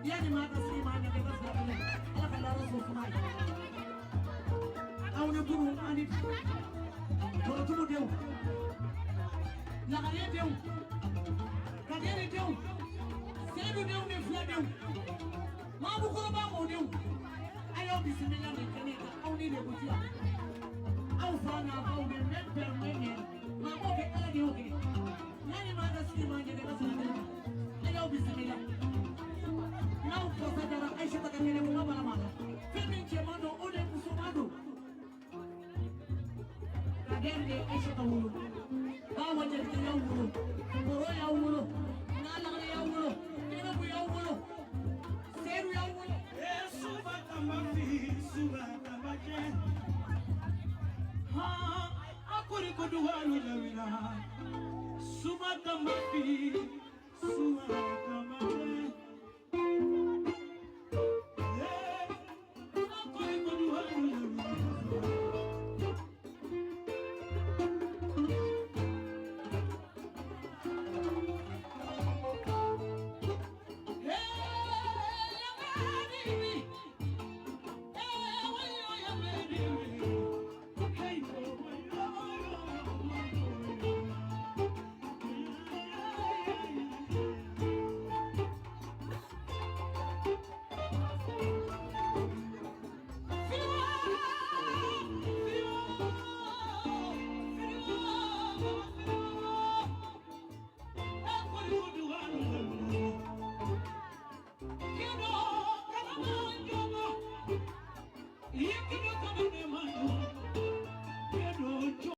Yani mata sih mana bebas gak boleh. Ala kalau harus semai. Todo tu deu. La galinha deu. Cadê deu? Cedo deu, nem flor deu. Mabu Kuraba deu. Aí eu disse me lembra que ao nível do dia. Ao fana ao me permene. Mabu que ela deu que. Nani manda se manda de casa dela. Aí eu disse me lembra. Não posso dar a Aisha da minha mama na mala. Femi chamando o de musumado. Cadê Aisha da mulu? Bawa jadi yang mulu. Boro yang mulu. Nalang yang mulu. Kena yang mulu. Seru yang mulu. Suba tambafi, suba tambaje. Ha, aku rikodu walu jawina. Suba tambafi, suba tambaje. Aku rikodu walu jawina. You